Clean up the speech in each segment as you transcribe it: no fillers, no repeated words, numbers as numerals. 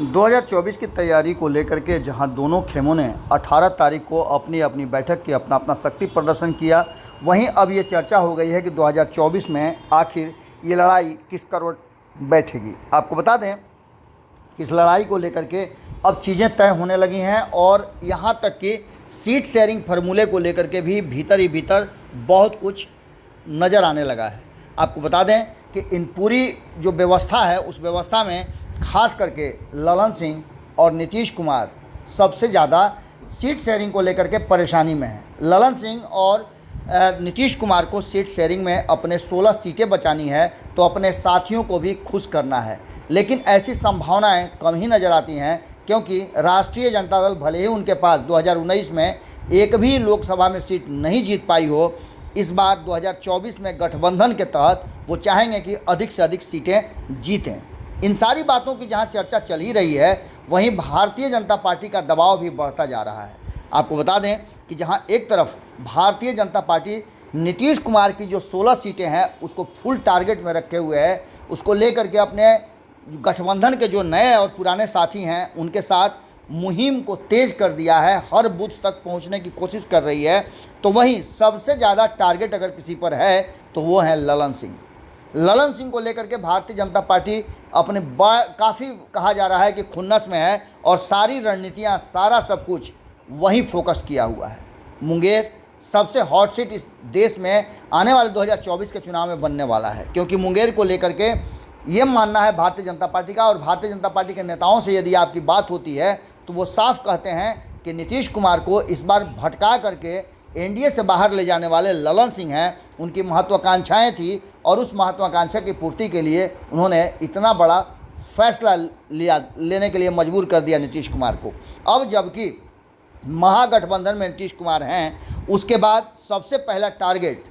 2024 की तैयारी को लेकर के जहां दोनों खेमों ने 18 तारीख को अपनी अपनी बैठक की, अपना अपना शक्ति प्रदर्शन किया, वहीं अब ये चर्चा हो गई है कि 2024 में आखिर ये लड़ाई किस करवट बैठेगी। आपको बता दें कि इस लड़ाई को लेकर के अब चीज़ें तय होने लगी हैं और यहाँ तक कि सीट शेयरिंग फार्मूले को लेकर के भी भीतर ही भीतर बहुत कुछ नज़र आने लगा है। आपको बता दें कि इन पूरी जो व्यवस्था है उस व्यवस्था में खास करके ललन सिंह और नीतीश कुमार सबसे ज़्यादा सीट शेयरिंग को लेकर के परेशानी में हैं। ललन सिंह और नीतीश कुमार को सीट शेयरिंग में अपने 16 सीटें बचानी है तो अपने साथियों को भी खुश करना है, लेकिन ऐसी संभावनाएं कम ही नज़र आती हैं क्योंकि राष्ट्रीय जनता दल भले ही उनके पास 2019 में एक भी लोकसभा में सीट नहीं जीत पाई हो, इस बार 2024 में गठबंधन के तहत वो चाहेंगे कि अधिक से अधिक सीटें जीतें। इन सारी बातों की जहां चर्चा चल ही रही है, वहीं भारतीय जनता पार्टी का दबाव भी बढ़ता जा रहा है। आपको बता दें कि जहां एक तरफ भारतीय जनता पार्टी नीतीश कुमार की जो 16 सीटें हैं उसको फुल टारगेट में रखे हुए है, उसको लेकर के अपने गठबंधन के जो नए और पुराने साथी हैं उनके साथ मुहिम को तेज़ कर दिया है, हर बूथ तक पहुंचने की कोशिश कर रही है। तो वहीं सबसे ज़्यादा टारगेट अगर किसी पर है तो वो है ललन सिंह। ललन सिंह को लेकर के भारतीय जनता पार्टी अपने काफ़ी कहा जा रहा है कि खुन्नस में है और सारी रणनीतियां, सारा सब कुछ वहीं फोकस किया हुआ है। मुंगेर सबसे हॉट सीट इस देश में आने वाले 2024 के चुनाव में बनने वाला है, क्योंकि मुंगेर को लेकर के ये मानना है भारतीय जनता पार्टी का, और भारतीय जनता पार्टी के नेताओं से यदि आपकी बात होती है तो वो साफ कहते हैं कि नीतीश कुमार को इस बार भटका करके एनडीए से बाहर ले जाने वाले ललन सिंह हैं। उनकी महत्वाकांक्षाएं थी और उस महत्वाकांक्षा की पूर्ति के लिए उन्होंने इतना बड़ा फैसला लेने के लिए मजबूर कर दिया नीतीश कुमार को। अब जबकि महागठबंधन में नीतीश कुमार हैं, उसके बाद सबसे पहला टारगेट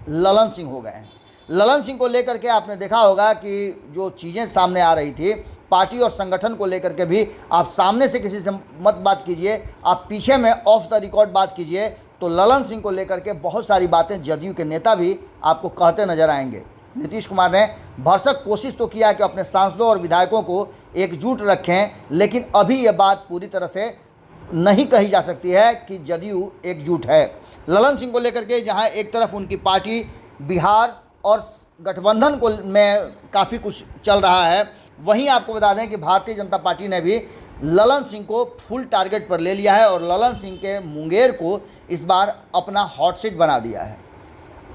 ललन सिंह हो गए हैं। ललन सिंह को लेकर के आपने देखा होगा कि जो चीज़ें सामने आ रही थी पार्टी और संगठन को लेकर के भी, आप सामने से किसी से मत बात कीजिए, आप पीछे में ऑफ द रिकॉर्ड बात कीजिए, तो ललन सिंह को लेकर के बहुत सारी बातें जदयू के नेता भी आपको कहते नजर आएंगे। नीतीश कुमार ने भरसक कोशिश तो किया कि अपने सांसदों और विधायकों को एकजुट रखें, लेकिन अभी ये बात पूरी तरह से नहीं कही जा सकती है कि जदयू एकजुट है। ललन सिंह को लेकर के जहां एक तरफ उनकी पार्टी बिहार और गठबंधन को में काफ़ी कुछ चल रहा है, वहीं आपको बता दें कि भारतीय जनता पार्टी ने भी ललन सिंह को फुल टारगेट पर ले लिया है और ललन सिंह के मुंगेर को इस बार अपना हॉट सीट बना दिया है।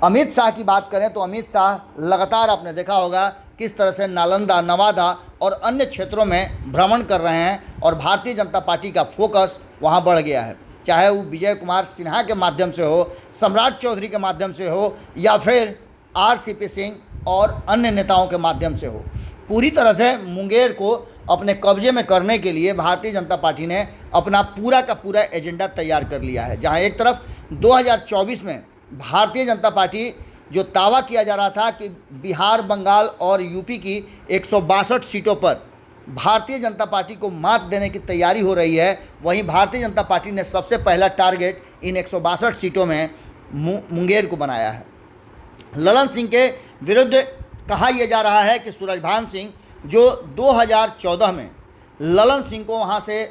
अमित शाह की बात करें तो अमित शाह लगातार आपने देखा होगा किस तरह से नालंदा, नवादा और अन्य क्षेत्रों में भ्रमण कर रहे हैं और भारतीय जनता पार्टी का फोकस वहां बढ़ गया है, चाहे वो विजय कुमार सिन्हा के माध्यम से हो, सम्राट चौधरी के माध्यम से हो या फिर आरसीपी सिंह और अन्य नेताओं के माध्यम से हो। पूरी तरह से मुंगेर को अपने कब्जे में करने के लिए भारतीय जनता पार्टी ने अपना पूरा का पूरा एजेंडा तैयार कर लिया है। जहां एक तरफ 2024 में भारतीय जनता पार्टी जो दावा किया जा रहा था कि बिहार, बंगाल और यूपी की 162 सीटों पर भारतीय जनता पार्टी को मात देने की तैयारी हो रही है, वहीं भारतीय जनता पार्टी ने सबसे पहला टारगेट इन 162 सीटों में मुंगेर को बनाया है। ललन सिंह के विरुद्ध कहा यह जा रहा है कि सूरजभान सिंह जो 2014 में ललन सिंह को वहां से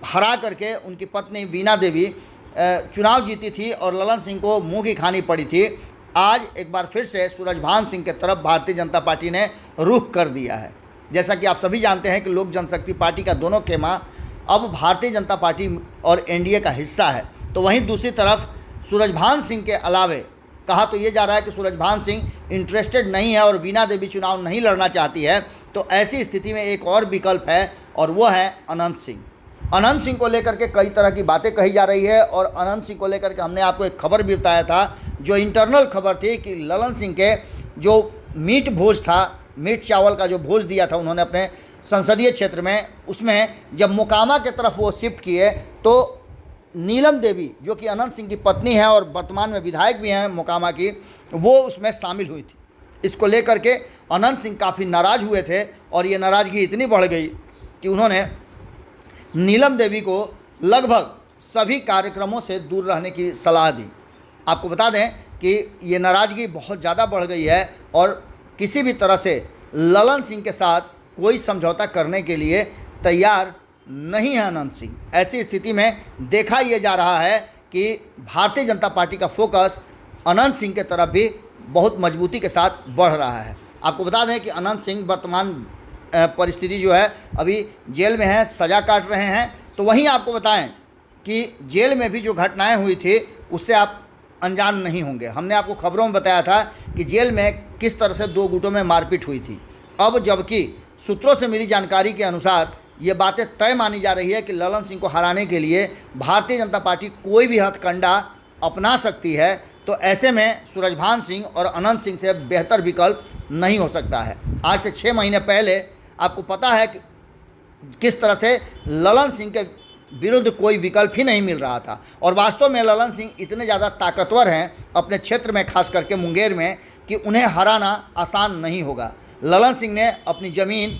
हरा करके उनकी पत्नी वीणा देवी चुनाव जीती थी और ललन सिंह को मुंह की खानी पड़ी थी, आज एक बार फिर से सूरजभान सिंह के तरफ भारतीय जनता पार्टी ने रुख कर दिया है। जैसा कि आप सभी जानते हैं कि लोक जनशक्ति पार्टी का दोनों खेमा अब भारतीय जनता पार्टी और एनडीए का हिस्सा है, तो वहीं दूसरी तरफ सूरजभान सिंह के अलावे कहा तो ये जा रहा है कि सूरजभान सिंह इंटरेस्टेड नहीं है और वीणा देवी चुनाव नहीं लड़ना चाहती है, तो ऐसी स्थिति में एक और विकल्प है और वो है अनंत सिंह। अनंत सिंह को लेकर के कई तरह की बातें कही जा रही है और अनंत सिंह को लेकर के हमने आपको एक खबर भी बताया था, जो इंटरनल खबर थी कि ललन सिंह के जो मीट भोज था, मीट चावल का जो भोज दिया था उन्होंने अपने संसदीय क्षेत्र में, उसमें जब मोकामा की तरफ वो शिफ्ट किए तो नीलम देवी जो कि अनंत सिंह की पत्नी है और वर्तमान में विधायक भी हैं मोकामा की, वो उसमें शामिल हुई थी। इसको लेकर के अनंत सिंह काफ़ी नाराज़ हुए थे और ये नाराज़गी इतनी बढ़ गई कि उन्होंने नीलम देवी को लगभग सभी कार्यक्रमों से दूर रहने की सलाह दी। आपको बता दें कि ये नाराज़गी बहुत ज़्यादा बढ़ गई है और किसी भी तरह से ललन सिंह के साथ कोई समझौता करने के लिए तैयार नहीं है अनंत सिंह। ऐसी स्थिति में देखा यह जा रहा है कि भारतीय जनता पार्टी का फोकस अनंत सिंह के तरफ भी बहुत मजबूती के साथ बढ़ रहा है। आपको बता दें कि अनंत सिंह वर्तमान परिस्थिति जो है अभी जेल में है, सज़ा काट रहे हैं। तो वहीं आपको बताएं कि जेल में भी जो घटनाएं हुई थी उससे आप अनजान नहीं होंगे। हमने आपको खबरों में बताया था कि जेल में किस तरह से 2 गुटों में मारपीट हुई थी। अब जबकि सूत्रों से मिली जानकारी के अनुसार ये बातें तय मानी जा रही है कि ललन सिंह को हराने के लिए भारतीय जनता पार्टी कोई भी हथकंडा अपना सकती है। तो ऐसे में सूरजभान सिंह और अनंत सिंह से बेहतर विकल्प नहीं हो सकता है। आज से 6 महीने पहले आपको पता है कि किस तरह से ललन सिंह के विरुद्ध कोई विकल्प ही नहीं मिल रहा था। और वास्तव में ललन सिंह इतने ज़्यादा ताकतवर हैं अपने क्षेत्र में, खास करके मुंगेर में, कि उन्हें हराना आसान नहीं होगा। ललन सिंह ने अपनी ज़मीन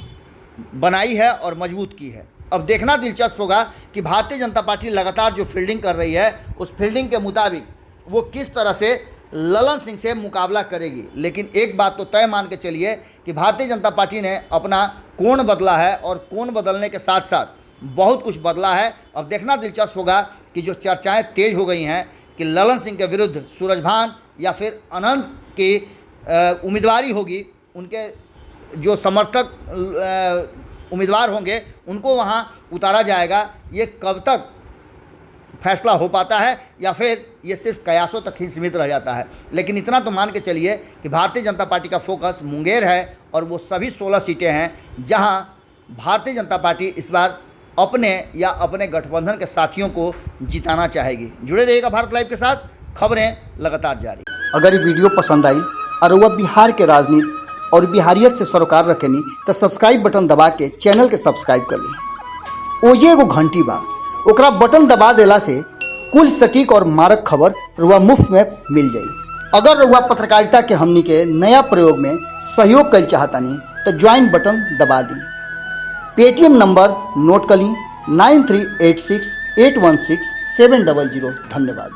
बनाई है और मजबूत की है। अब देखना दिलचस्प होगा कि भारतीय जनता पार्टी लगातार जो फील्डिंग कर रही है उस फील्डिंग के मुताबिक वो किस तरह से ललन सिंह से मुकाबला करेगी। लेकिन एक बात तो तय मान के चलिए कि भारतीय जनता पार्टी ने अपना कोण बदला है और कोण बदलने के साथ साथ बहुत कुछ बदला है। अब देखना दिलचस्प होगा कि जो चर्चाएं तेज हो गई हैं कि ललन सिंह के विरुद्ध सूरजभान या फिर अनंत की उम्मीदवारी होगी, उनके जो समर्थक उम्मीदवार होंगे उनको वहां उतारा जाएगा। ये कब तक फैसला हो पाता है या फिर ये सिर्फ कयासों तक ही सीमित रह जाता है। लेकिन इतना तो मान के चलिए कि भारतीय जनता पार्टी का फोकस मुंगेर है और वो सभी 16 सीटें हैं जहां भारतीय जनता पार्टी इस बार अपने या अपने गठबंधन के साथियों को जिताना चाहेगी। जुड़े रहिएगा भारत लाइव के साथ, खबरें लगातार जारी। अगर ये वीडियो पसंद आई और वह बिहार के राजनीति और बिहारियत से सरोकार रखेनी तो सब्सक्राइब बटन दबा के चैनल के सब्सक्राइब कर ली। ओजे एगो घंटी बा, ओकरा बटन दबा देला से कुल सटीक और मारक खबर रुआ मुफ्त में मिल जाई। अगर रुआ पत्रकारिता के हमनी के नया प्रयोग में सहयोग कर चाहतानी तो ज्वाइन बटन दबा दी। पेटीएम नंबर नोट कर ली 9386816700। धन्यवाद।